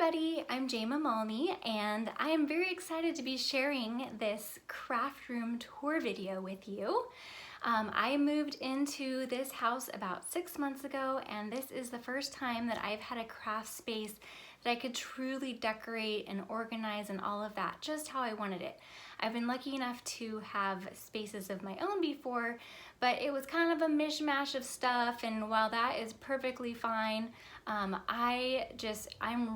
everybody, I'm Jayma Malney and I am very excited to be sharing this craft room tour video with you. I moved into this house about 6 months ago, and this is the first time that I've had a craft space that I could truly decorate and organize and all of that just how I wanted it. I've been lucky enough to have spaces of my own before, but it was kind of a mishmash of stuff, and while that is perfectly fine, I'm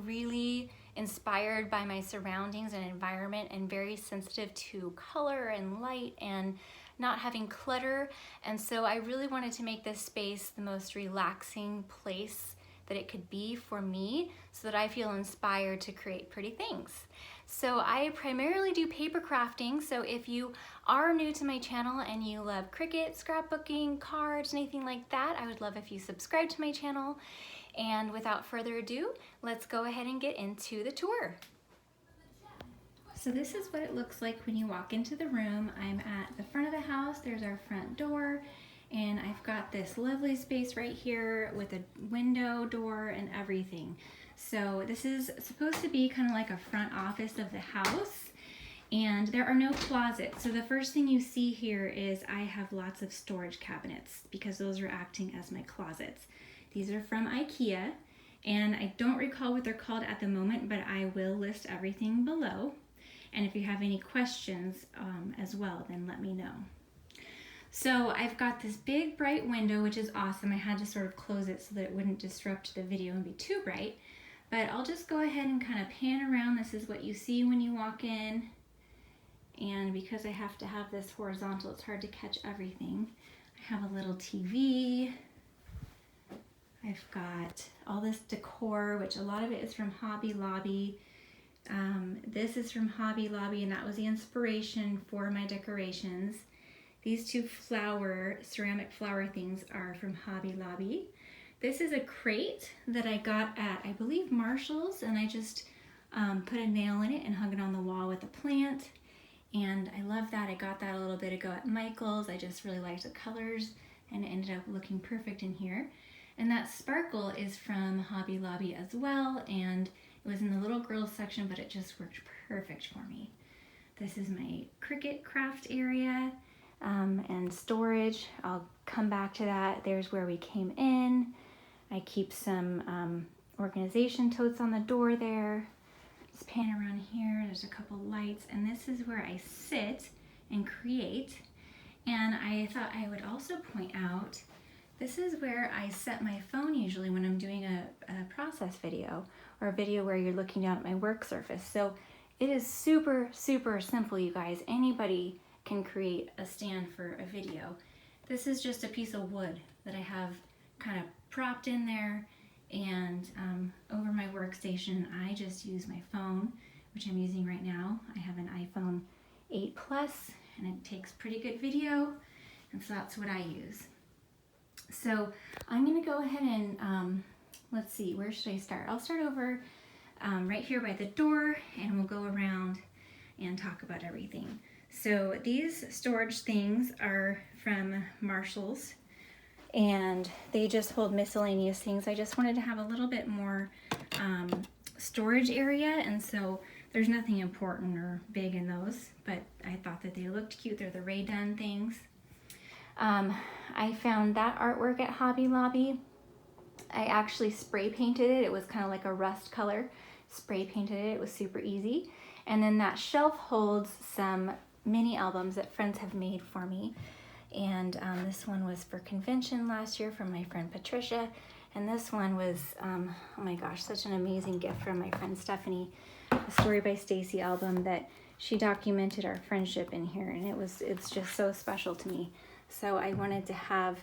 really inspired by my surroundings and environment and very sensitive to color and light and not having clutter. And so I really wanted to make this space the most relaxing place that it could be for me so that I feel inspired to create pretty things. So I primarily do paper crafting, so if you are new to my channel and you love Cricut, scrapbooking, cards, anything like that, I would love if you subscribe to my channel. And without further ado, let's go ahead and get into the tour. So this is what it looks like when you walk into the room. I'm at the front of the house, there's our front door, and I've got this lovely space right here with a window, door, and everything. So this is supposed to be kind of like a front office of the house, and there are no closets. So the first thing you see here is I have lots of storage cabinets because those are acting as my closets. These are from Ikea, and I don't recall what they're called at the moment, but I will list everything below. And if you have any questions as well, then let me know. So I've got this big bright window, which is awesome. I had to sort of close it so that it wouldn't disrupt the video and be too bright. But I'll just go ahead and kind of pan around. This is what you see when you walk in. And because I have to have this horizontal, it's hard to catch everything. I have a little TV. I've got all this decor, which a lot of it is from Hobby Lobby. This is from Hobby Lobby, and that was the inspiration for my decorations. These two ceramic flower things are from Hobby Lobby. This is a crate that I got at, I believe, Marshall's, and I just put a nail in it and hung it on the wall with a plant. And I love that. I got that a little bit ago at Michael's. I just really liked the colors, and it ended up looking perfect in here. And that sparkle is from Hobby Lobby as well, and it was in the little girls section, but it just worked perfect for me. This is my Cricut craft area and storage. I'll come back to that. There's where we came in. I keep some organization totes on the door there. Just pan around here. There's a couple lights, and this is where I sit and create. And I thought I would also point out, this is where I set my phone usually when I'm doing a process video or a video where you're looking down at my work surface. So it is super, super simple, you guys. Anybody can create a stand for a video. This is just a piece of wood that I have kind of propped in there, and over my workstation, I just use my phone, which I'm using right now. I have an iPhone 8 Plus, and it takes pretty good video, and so that's what I use. So I'm going to go ahead and, let's see, where should I start? I'll start over right here by the door, and we'll go around and talk about everything. So these storage things are from Marshall's, and they just hold miscellaneous things. I just wanted to have a little bit more storage area, and so there's nothing important or big in those, but I thought that they looked cute. They're the Ray Dunn things. I found that artwork at Hobby Lobby. I actually spray painted it. It was kind of like a rust color. Spray painted it. It was super easy. And then that shelf holds some mini albums that friends have made for me. And this one was for convention last year from my friend Patricia. And this one was, oh my gosh, such an amazing gift from my friend Stephanie. A Story by Stacy album that she documented our friendship in here. And it's just so special to me. So I wanted to have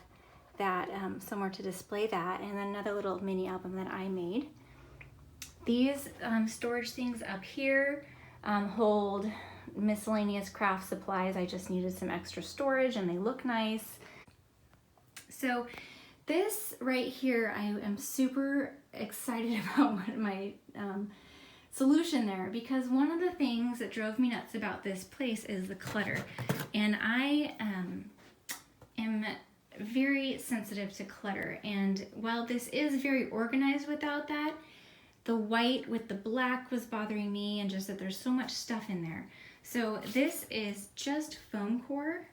that somewhere to display that, and then another little mini album that I made. These storage things up here hold miscellaneous craft supplies. I just needed some extra storage, and they look nice. So this right here, I am super excited about my solution there, because one of the things that drove me nuts about this place is the clutter, and I am very sensitive to clutter, and while this is very organized without that, the white with the black was bothering me, and just that there's so much stuff in there. So this is just foam core,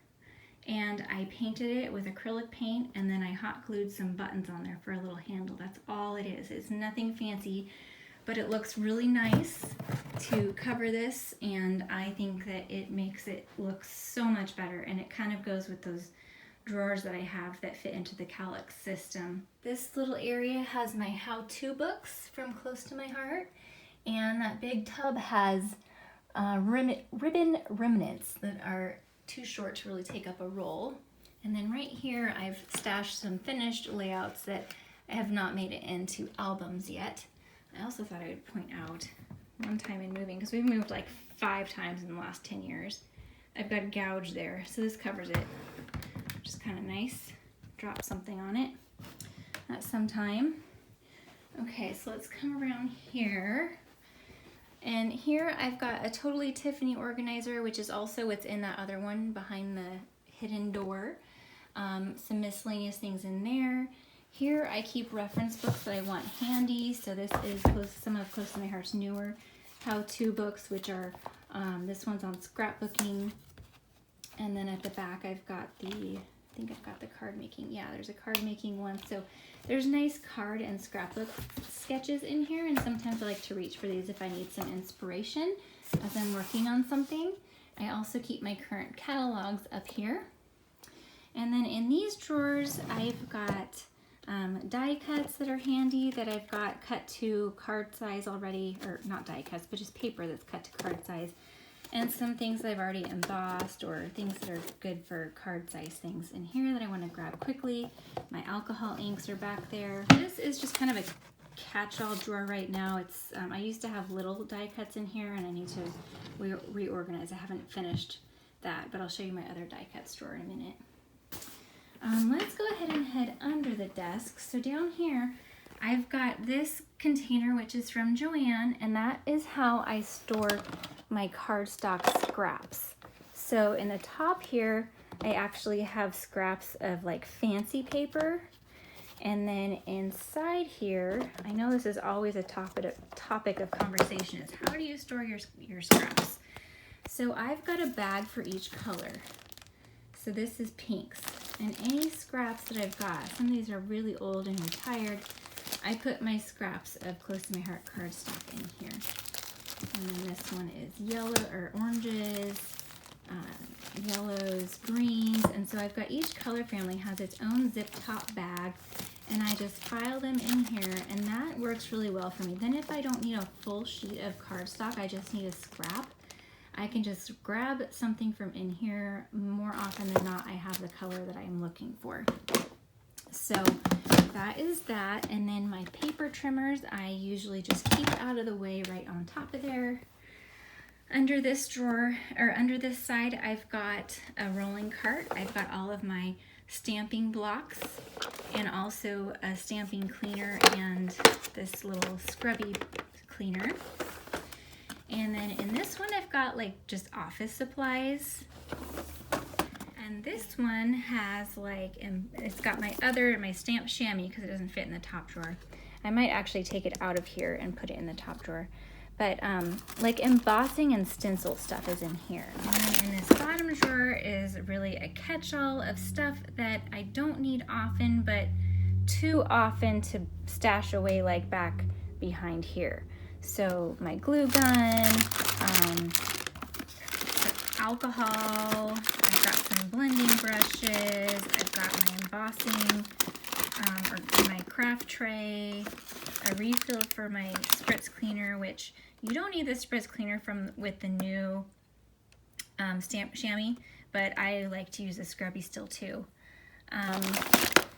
and I painted it with acrylic paint, and then I hot glued some buttons on there for a little handle. That's all it is. It's nothing fancy, but it looks really nice to cover this, and I think that it makes it look so much better, and it kind of goes with those drawers that I have that fit into the Kallax system. This little area has my how-to books from Close to My Heart, and that big tub has ribbon remnants that are too short to really take up a roll. And then right here I've stashed some finished layouts that I have not made it into albums yet. I also thought I would point out one time in moving, because we've moved like 5 times in the last 10 years, I've got a gouge there, so this covers it, which is kind of nice. Drop something on it at some time. Okay, so let's come around here. And here I've got a Totally Tiffany organizer, which is also what's in that other one behind the hidden door. Some miscellaneous things in there. Here I keep reference books that I want handy. So this is some of Close to My Heart's newer how-to books, which are, this one's on scrapbooking. And then at the back I've got I think I've got the card making. Yeah, there's a card making one. So there's nice card and scrapbook sketches in here, and sometimes I like to reach for these if I need some inspiration as I'm working on something. I also keep my current catalogs up here. And then in these drawers, I've got die cuts that are handy that I've got cut to card size already, or not die cuts, but just paper that's cut to card size. And some things that I've already embossed, or things that are good for card size things in here that I want to grab quickly. My alcohol inks are back there. This is just kind of a catch-all drawer right now. It's I used to have little die cuts in here, and I need to reorganize. I haven't finished that, but I'll show you my other die cuts drawer in a minute. Let's go ahead and head under the desk. So down here, I've got this container, which is from Joanne, and that is how I store my cardstock scraps. So in the top here, I actually have scraps of like fancy paper. And then inside here, I know this is always a topic of conversation, is how do you store your scraps? So I've got a bag for each color. So this is pinks. And any scraps that I've got, some of these are really old and retired, I put my scraps of Close to My Heart cardstock in here. And then this one is yellow or oranges, yellows, greens. And so I've got each color family has its own zip top bag, and I just file them in here, and that works really well for me. Then if I don't need a full sheet of cardstock, I just need a scrap, I can just grab something from in here. More often than not, I have the color that I'm looking for. So that is that. And then my paper trimmers, I usually just keep out of the way right on top of there. Under this drawer, or under this side, I've got a rolling cart. I've got all of my stamping blocks, and also a stamping cleaner and this little scrubby cleaner. And then in this one, I've got like just office supplies. And this one has like, it's got my stamp chamois because it doesn't fit in the top drawer. I might actually take it out of here and put it in the top drawer. But like embossing and stencil stuff is in here. And then in this bottom drawer is really a catch-all of stuff that I don't need often, but too often to stash away, like back behind here. So my glue gun, alcohol, I've got some blending brushes, I've got my embossing, or my craft tray, a refill for my spritz cleaner, which you don't need the spritz cleaner with the new stamp chamois, but I like to use the scrubby still too.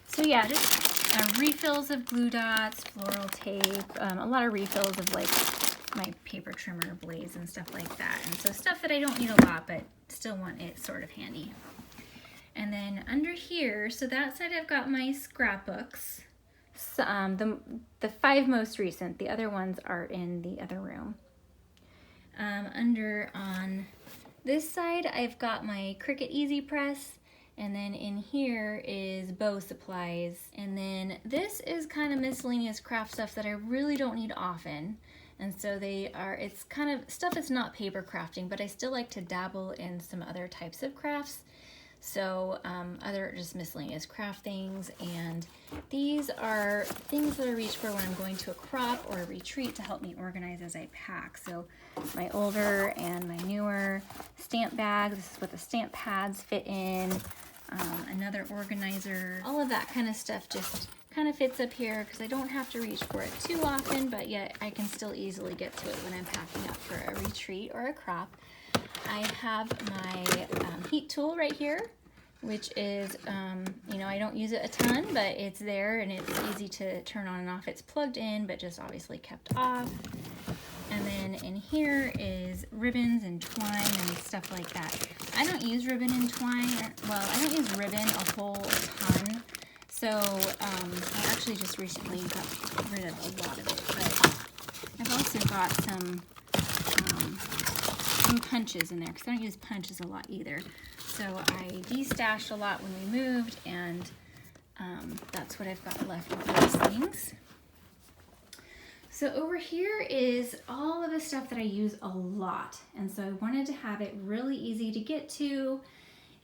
So yeah, just refills of glue dots, floral tape, a lot of refills of like my paper trimmer blades and stuff like that. And so stuff that I don't need a lot, but still want it sort of handy. And then under here, so that side I've got my scrapbooks. So, the 5 most recent, the other ones are in the other room. Under on this side, I've got my Cricut Easy Press, And then in here is bow supplies. And then this is kind of miscellaneous craft stuff that I really don't need often. And so it's kind of stuff that's not paper crafting, but I still like to dabble in some other types of crafts. So other just miscellaneous craft things. And these are things that I reach for when I'm going to a crop or a retreat to help me organize as I pack. So my older and my newer stamp bags. This is what the stamp pads fit in. Another organizer, all of that kind of stuff just kind of fits up here because I don't have to reach for it too often, but yet I can still easily get to it when I'm packing up for a retreat or a crop. I have my heat tool right here, which is, you know, I don't use it a ton, but it's there and it's easy to turn on and off. It's plugged in, but just obviously kept off. And then in here is ribbons and twine and stuff like that. I don't use ribbon and twine. Well, I don't use ribbon a whole ton. So I actually just recently got rid of a lot of it. But I've also got some punches in there because I don't use punches a lot either. So I destashed a lot when we moved, and that's what I've got left of those things. So over here is all of the stuff that I use a lot, and so I wanted to have it really easy to get to,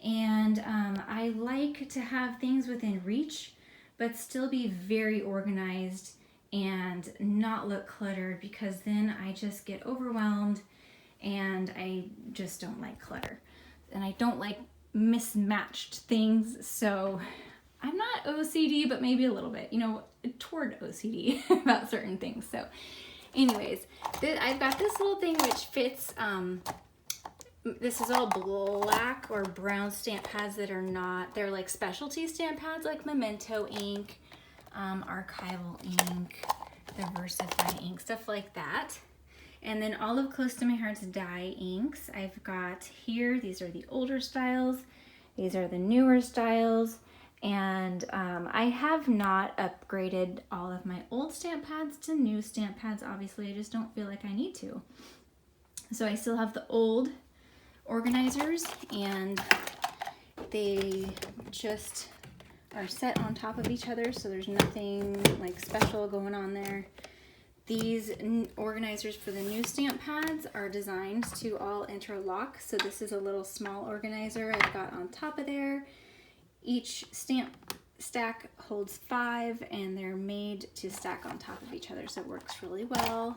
and I like to have things within reach but still be very organized and not look cluttered, because then I just get overwhelmed and I just don't like clutter and I don't like mismatched things. So I'm not OCD, but maybe a little bit, you know, toward OCD about certain things. So anyways, I've got this little thing which fits, this is all black or brown stamp pads that are not, they're like specialty stamp pads like Memento ink, archival ink, the Versify ink, stuff like that. And then all of Close to My Heart's dye inks I've got here. These are the older styles. These are the newer styles. And I have not upgraded all of my old stamp pads to new stamp pads. Obviously, I just don't feel like I need to. So I still have the old organizers, and they just are set on top of each other, so there's nothing like special going on there. These organizers for the new stamp pads are designed to all interlock, so this is a little small organizer I've got on top of there. Each stamp stack holds 5, and they're made to stack on top of each other, so it works really well.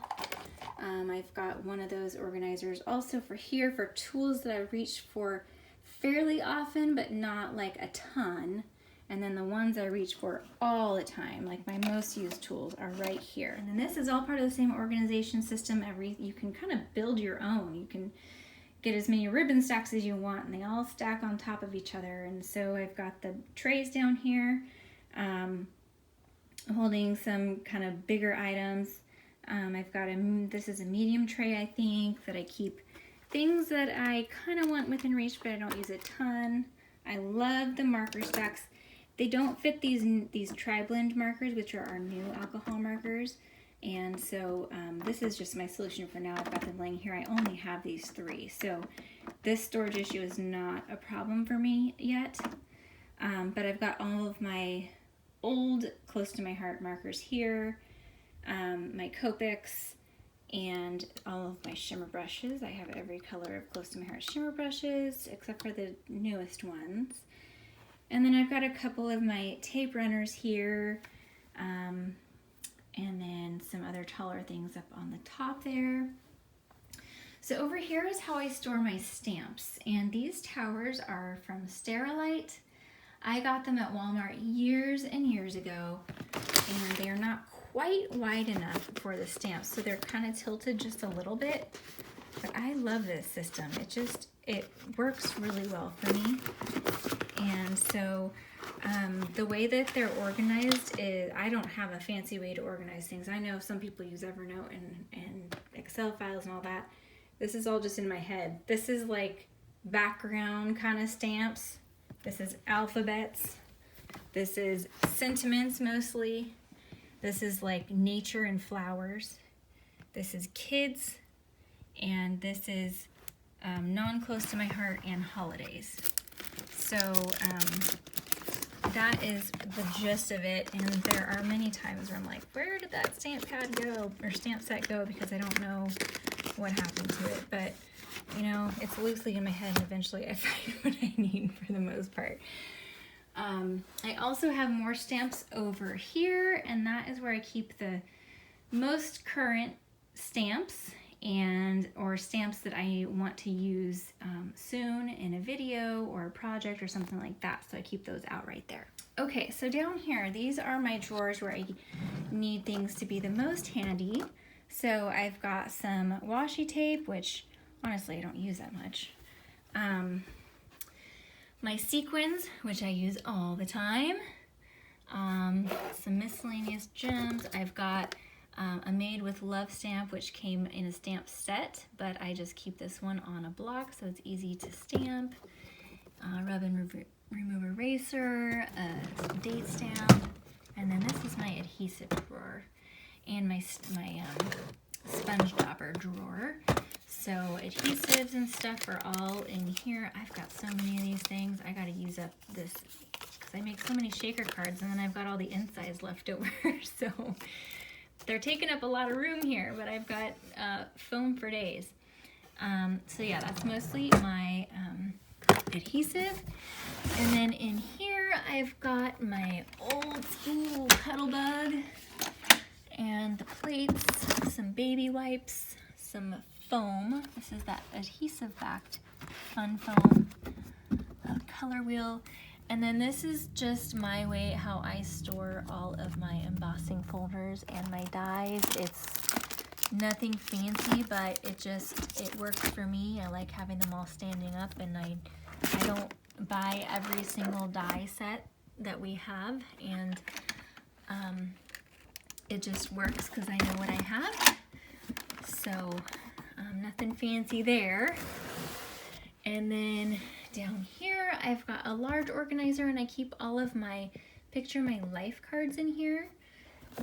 I've got one of those organizers also for here for tools that I reach for fairly often, but not like a ton. And then the ones I reach for all the time, like my most used tools, are right here. And then this is all part of the same organization system. You can kind of build your own. You can get as many ribbon stacks as you want, and they all stack on top of each other. And so I've got the trays down here, holding some kind of bigger items. I've got this is a medium tray, I think, that I keep things that I kind of want within reach, but I don't use a ton. I love the marker stacks. They don't fit these tri-blend markers, which are our new alcohol markers. And so this is just my solution for now. I've got them laying here. I only have these 3. So this storage issue is not a problem for me yet. But I've got all of my old Close to My Heart markers here, my Copics, and all of my shimmer brushes. I have every color of Close to My Heart shimmer brushes, except for the newest ones. And then I've got a couple of my tape runners here, and then some other taller things up on the top there. So over here is how I store my stamps, and these towers are from Sterilite. I got them at Walmart years and years ago, and they're not quite wide enough for the stamps, so they're kind of tilted just a little bit. But I love this system. It works really well for me. And so the way that they're organized is, I don't have a fancy way to organize things. I know some people use Evernote and Excel files and all that. This is all just in my head. This is like background kind of stamps. This is alphabets. This is sentiments mostly. This is like nature and flowers. This is kids. And this is non-Close to My Heart and holidays. So that is the gist of it, and there are many times where I'm like, where did that stamp pad go, or stamp set go, because I don't know what happened to it, but you know, it's loosely in my head, and eventually I find what I need for the most part. I also have more stamps over here, and that is where I keep the most current stamps or stamps that I want to use soon in a video or a project or something like that. So I keep those out right there. Okay, so down here, these are my drawers where I need things to be the most handy. So I've got some washi tape, which honestly I don't use that much. My sequins, which I use all the time. Some miscellaneous gems. I've got a Made with Love stamp, which came in a stamp set, but I just keep this one on a block so it's easy to stamp. Rub and remove eraser, a date stamp, and then this is my adhesive drawer and my sponge dauber drawer. So adhesives and stuff are all in here. I've got so many of these things. I gotta use up this because I make so many shaker cards, and then I've got all the insides left over. So they're taking up a lot of room here, but I've got foam for days. So yeah, that's mostly my adhesive. And then in here, I've got my old school Cuddle Bug and the plates, some baby wipes, some foam. This is that adhesive backed fun foam, a color wheel, and then this is just my way how I store all of my embossing folders and my dies. It's nothing fancy, but it works for me. I like having them all standing up, and I don't buy every single die set that we have, and it just works because I know what I have. So nothing fancy there. And then down here I've got a large organizer, and I keep all of my Picture My Life cards in here.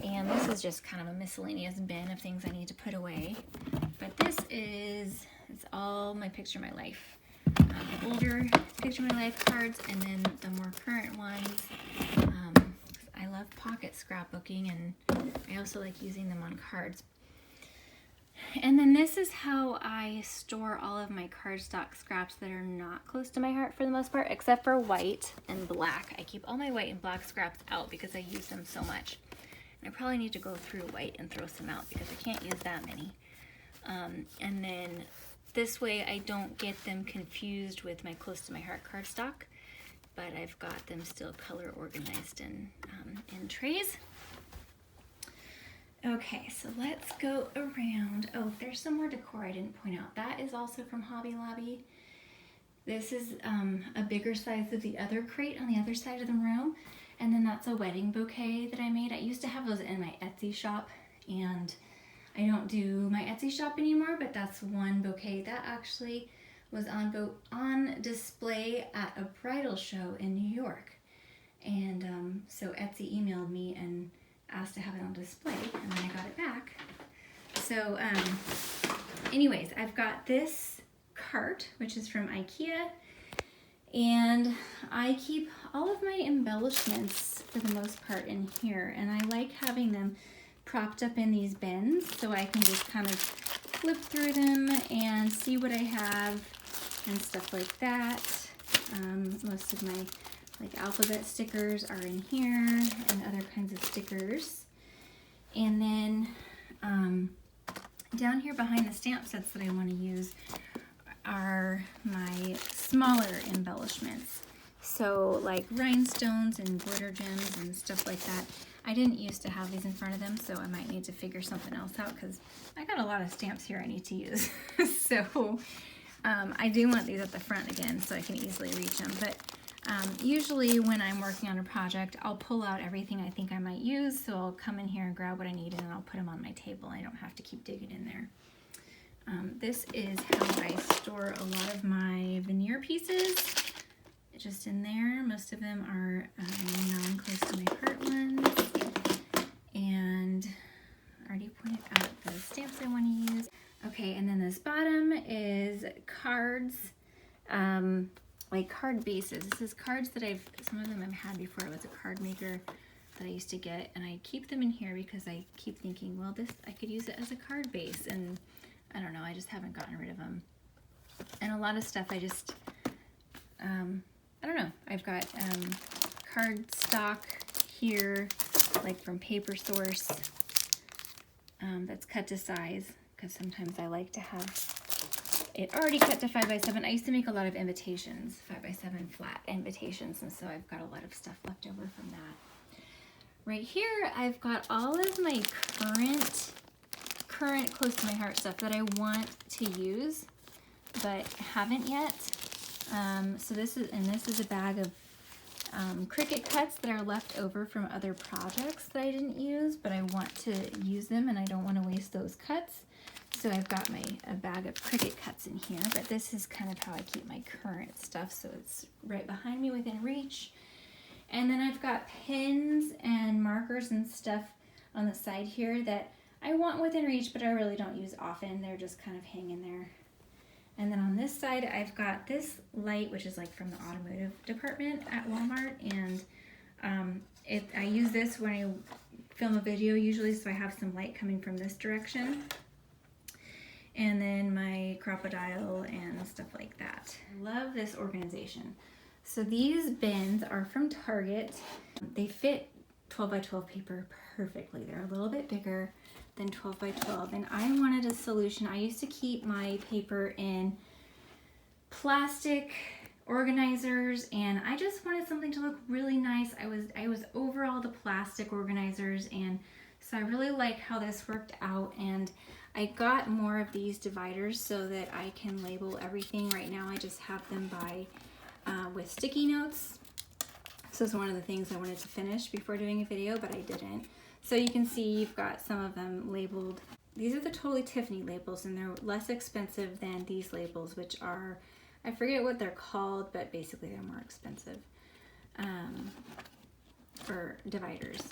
And this is just kind of a miscellaneous bin of things I need to put away. But it's all my Picture My Life. Older Picture My Life cards, and then the more current ones. I love pocket scrapbooking, and I also like using them on cards. And then this is how I store all of my cardstock scraps that are not close to my heart for the most part, except for white and black. I keep all my white and black scraps out because I use them so much. And I probably need to go through white and throw some out because I can't use that many. And then this way I don't get them confused with my close to my heart cardstock, but I've got them still color organized in trays. Okay, so let's go around. Oh, there's some more decor I didn't point out. That is also from Hobby Lobby. This is a bigger size of the other crate on the other side of the room. And then that's a wedding bouquet that I made. I used to have those in my Etsy shop, and I don't do my Etsy shop anymore, but that's one bouquet that actually was on display at a bridal show in New York. And so Etsy emailed me and asked to have it on display, and then I got it back. So anyways, I've got this cart, which is from Ikea, and I keep all of my embellishments for the most part in here, and I like having them propped up in these bins so I can just kind of flip through them and see what I have and stuff like that. Most of my alphabet stickers are in here, and other kinds of stickers. And then down here behind the stamp sets that I want to use are my smaller embellishments. So like rhinestones and glitter gems and stuff like that. I didn't used to have these in front of them, so I might need to figure something else out because I got a lot of stamps here I need to use. So I do want these at the front again so I can easily reach them. But usually when I'm working on a project, I'll pull out everything I think I might use, so I'll come in here and grab what I need, and then I'll put them on my table. I don't have to keep digging in there. This is how I store a lot of my veneer pieces, just in there. Most of them are non-close to my heart ones, and I already pointed out the stamps I want to use. Okay, and then this bottom is cards. like card bases. This is cards that some of them I've had before. It was a card maker that I used to get, and I keep them in here because I keep thinking, well, this, I could use it as a card base, and I don't know, I just haven't gotten rid of them. And a lot of stuff I just, I don't know, I've got cardstock here, like from Paper Source, that's cut to size, because sometimes I like to have it already cut to 5x7. I used to make a lot of invitations, 5x7 flat invitations, and so I've got a lot of stuff left over from that. Right here, I've got all of my current close to my heart stuff that I want to use, but haven't yet. So this is a bag of Cricut cuts that are left over from other projects that I didn't use, but I want to use them and I don't want to waste those cuts. So I've got a bag of Cricut cuts in here, but this is kind of how I keep my current stuff, so it's right behind me within reach. And then I've got pens and markers and stuff on the side here that I want within reach, but I really don't use often. They're just kind of hanging there. And then on this side, I've got this light, which is like from the automotive department at Walmart. And I use this when I film a video usually, so I have some light coming from this direction. And then my crocodile and stuff like that. Love this organization. So these bins are from Target. They fit 12 by 12 paper perfectly. They're a little bit bigger than 12 by 12, and I wanted a solution. I used to keep my paper in plastic organizers, and I just wanted something to look really nice. I was over all the plastic organizers, and so I really like how this worked out, and I got more of these dividers so that I can label everything. Right now I just have them with sticky notes. So it's one of the things I wanted to finish before doing a video, but I didn't. So you can see you've got some of them labeled. These are the Totally Tiffany labels, and they're less expensive than these labels, which are, I forget what they're called, but basically they're more expensive for dividers.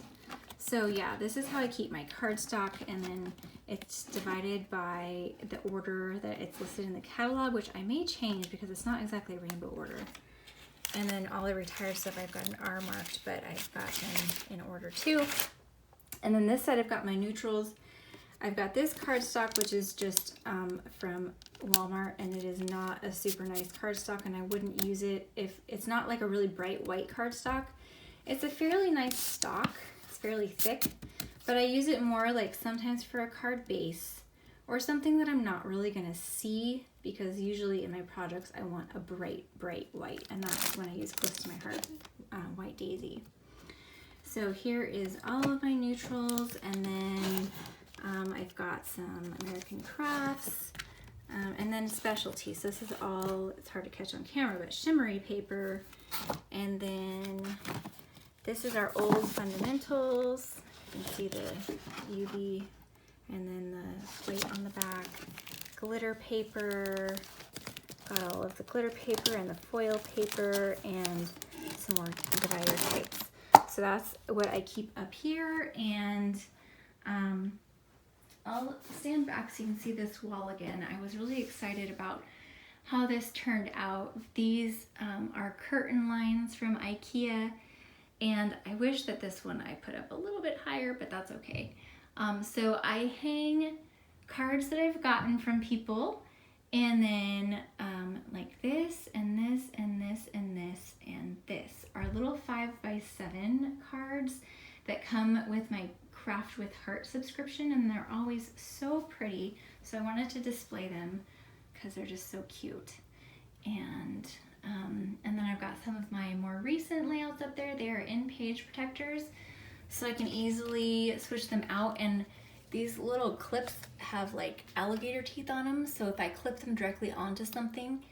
So yeah, this is how I keep my cardstock, and then it's divided by the order that it's listed in the catalog, which I may change because it's not exactly a rainbow order. And then all the retired stuff I've got an R marked, but I've got them in order too. And then this side I've got my neutrals. I've got this cardstock, which is just from Walmart, and it is not a super nice cardstock, and I wouldn't use it if it's not like a really bright white cardstock. It's a fairly nice stock. It's fairly thick, but I use it more like sometimes for a card base or something that I'm not really gonna see, because usually in my projects I want a bright white, and that's when I use close to my heart white daisy. So here is all of my neutrals, and then I've got some American Crafts, and then specialty. So this is all, it's hard to catch on camera, but shimmery paper. And then this is our old fundamentals. You can see the UV, and then the plate on the back. Glitter paper, got all of the glitter paper and the foil paper, and some more divider types. So that's what I keep up here, and I'll stand back so you can see this wall again. I was really excited about how this turned out. These are curtain lines from Ikea, and I wish that this one I put up a little bit higher, but that's okay. So I hang cards that I've gotten from people, and then like this and this and this and this and this are little 5x7 cards that come with my Craft with Heart subscription, and they're always so pretty, so I wanted to display them because they're just so cute. And then I've got some of my more recent layouts up there. They are in page protectors, so I can easily switch them out, and these little clips have like alligator teeth on them, so if I clip them directly onto something,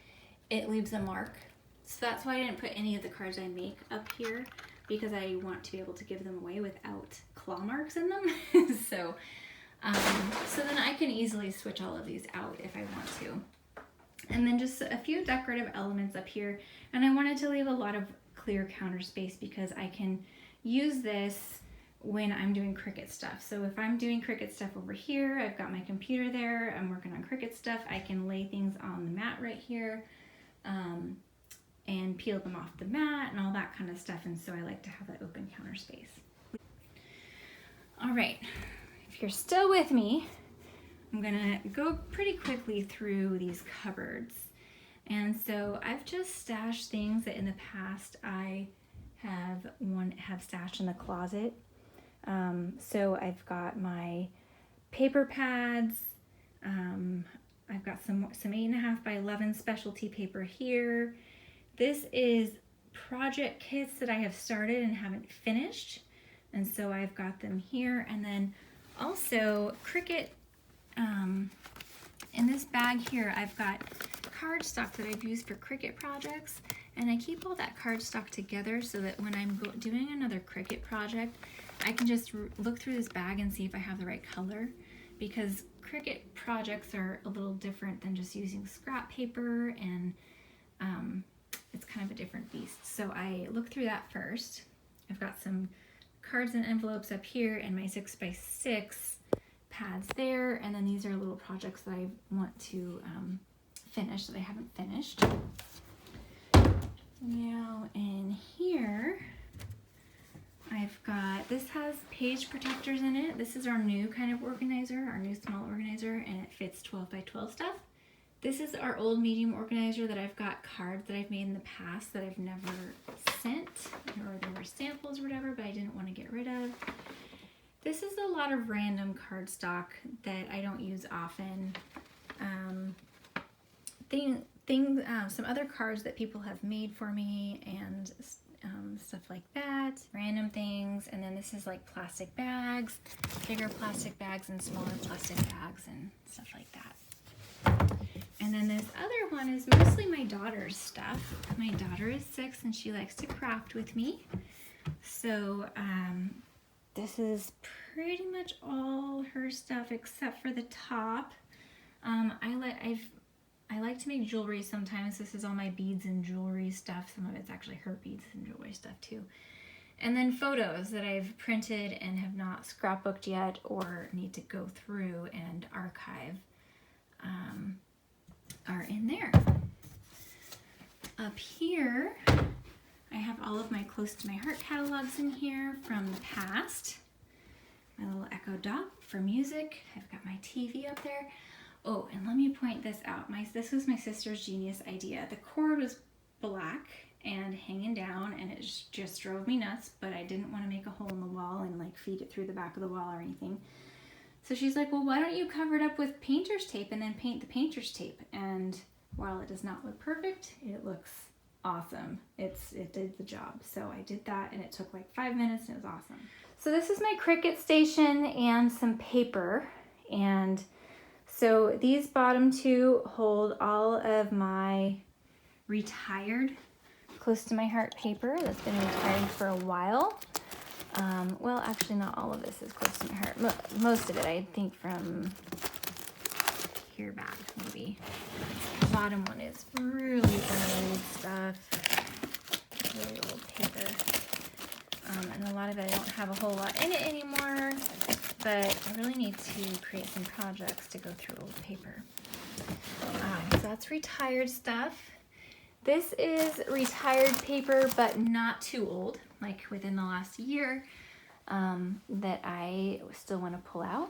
it leaves a mark. So that's why I didn't put any of the cards I make up here, because I want to be able to give them away without claw marks in them. So then I can easily switch all of these out if I want to. And then just a few decorative elements up here, and I wanted to leave a lot of clear counter space because I can use this when I'm doing Cricut stuff. So if I'm doing Cricut stuff over here, I've got my computer there, I'm working on Cricut stuff, I can lay things on the mat right here. and peeled them off the mat and all that kind of stuff. And so I like to have that open counter space. All right, if you're still with me, I'm gonna go pretty quickly through these cupboards. And so I've just stashed things that in the past I have stashed in the closet. So I've got my paper pads. I've got some 8.5 by 11 specialty paper here. This is project kits that I have started and haven't finished. And so I've got them here. And then also Cricut, in this bag here, I've got cardstock that I've used for Cricut projects. And I keep all that cardstock together so that when I'm doing another Cricut project, I can just look through this bag and see if I have the right color. Because Cricut projects are a little different than just using scrap paper, and it's kind of a different beast. So I look through that first. I've got some cards and envelopes up here and my 6x6 pads there, and then these are little projects that I want to finish that I haven't finished. Now in here, I've got, this has page protectors in it. This is our new kind of organizer, our new small organizer, and it fits 12 by 12 stuff. This is our old medium organizer that I've got cards that I've made in the past that I've never sent, or there were samples or whatever, but I didn't want to get rid of. This is a lot of random cardstock that I don't use often. Some other cards that people have made for me and stuff like that. Random things. And then this is like plastic bags, bigger plastic bags and smaller plastic bags and stuff like that. And then this other one is mostly my daughter's stuff. My daughter is 6 and she likes to craft with me. So this is pretty much all her stuff except for the top. I like to make jewelry sometimes. This is all my beads and jewelry stuff. Some of it's actually her beads and jewelry stuff too. And then photos that I've printed and have not scrapbooked yet or need to go through and archive are in there. Up here, I have all of my Close to My Heart catalogs in here from the past. My little Echo Dot for music. I've got my TV up there. Oh, and let me point this out. This was my sister's genius idea. The cord was black and hanging down, and it just drove me nuts, but I didn't want to make a hole in the wall and like feed it through the back of the wall or anything. So she's like, well, why don't you cover it up with painter's tape and then paint the painter's tape? And while it does not look perfect, it looks awesome. It did the job. So I did that, and it took like 5 minutes, and it was awesome. So this is my Cricut Station and some paper, and so these bottom two hold all of my retired Close to My Heart paper that's been retired for a while. Well, actually not all of this is Close to My Heart. Most of it, I think, from here back, maybe. The bottom one is really old stuff, really old paper. And a lot of it, I don't have a whole lot in it anymore, but I really need to create some projects to go through old paper. So that's retired stuff. This is retired paper, but not too old, like within the last year, that I still want to pull out.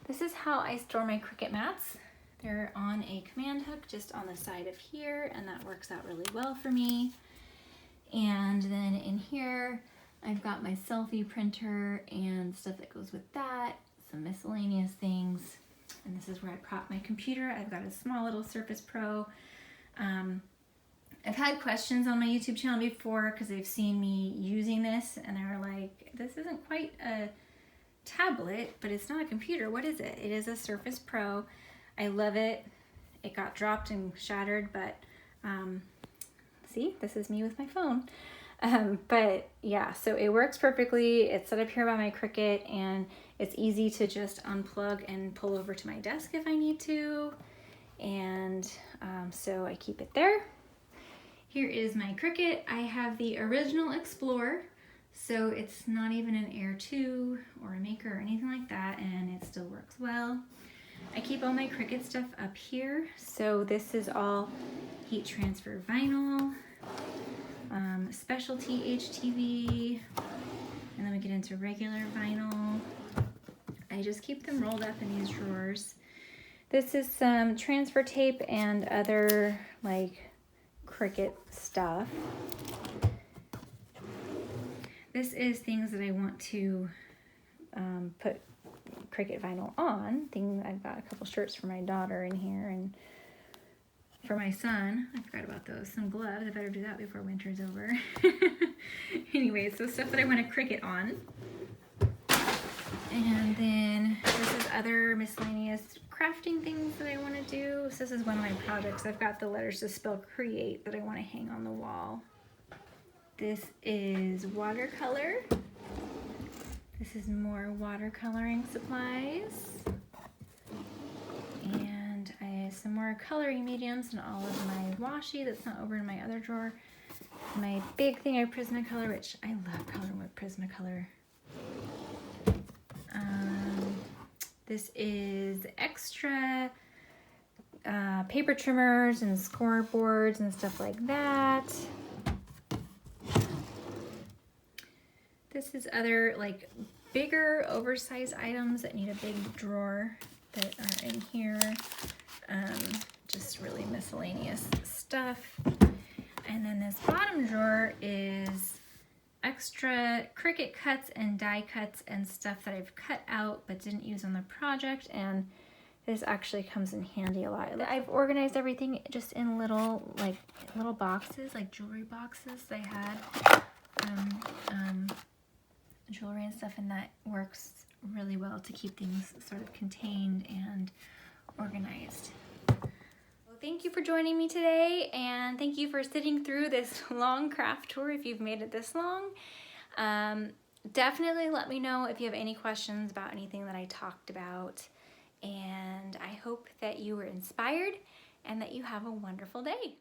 This is how I store my Cricut mats. They're on a command hook just on the side of here, and that works out really well for me. And then in here, I've got my selfie printer and stuff that goes with that, some miscellaneous things. And this is where I prop my computer. I've got a small little Surface Pro. I've had questions on my YouTube channel before because they've seen me using this and they're like, this isn't quite a tablet, but it's not a computer. What is it? It is a Surface Pro. I love it. It got dropped and shattered, but see, this is me with my phone. But yeah, so it works perfectly. It's set up here by my Cricut, and it's easy to just unplug and pull over to my desk if I need to. And so I keep it there. Here is my Cricut. I have the original Explorer, so it's not even an Air 2 or a Maker or anything like that, and it still works well. I keep all my Cricut stuff up here. So this is all heat transfer vinyl. specialty HTV, and then we get into regular vinyl. I just keep them rolled up in these drawers. This is some transfer tape and other like Cricut stuff. This is things that I want to put Cricut vinyl on. I've got a couple shirts for my daughter in here, and for my son, I forgot about those. Some gloves, I better do that before winter's over. Anyway, so stuff that I want to Cricut on. And then this is other miscellaneous crafting things that I want to do. So this is one of my projects. I've got the letters to spell create that I want to hang on the wall. This is watercolor. This is more watercoloring supplies. And I have some more coloring mediums and all of my washi that's not over in my other drawer. My big thing of Prismacolor, which I love coloring with Prismacolor. This is extra paper trimmers and scoreboards and stuff like that. This is other like bigger oversized items that need a big drawer that are in here. Just really miscellaneous stuff. And then this bottom drawer is extra Cricut cuts and die cuts and stuff that I've cut out but didn't use on the project, and this actually comes in handy a lot. I've organized everything just in little boxes, like jewelry boxes I had. Jewelry and stuff, and that works really well to keep things sort of contained and organized. Well, thank you for joining me today, and thank you for sitting through this long craft tour if you've made it this long. Definitely let me know if you have any questions about anything that I talked about, and I hope that you were inspired and that you have a wonderful day.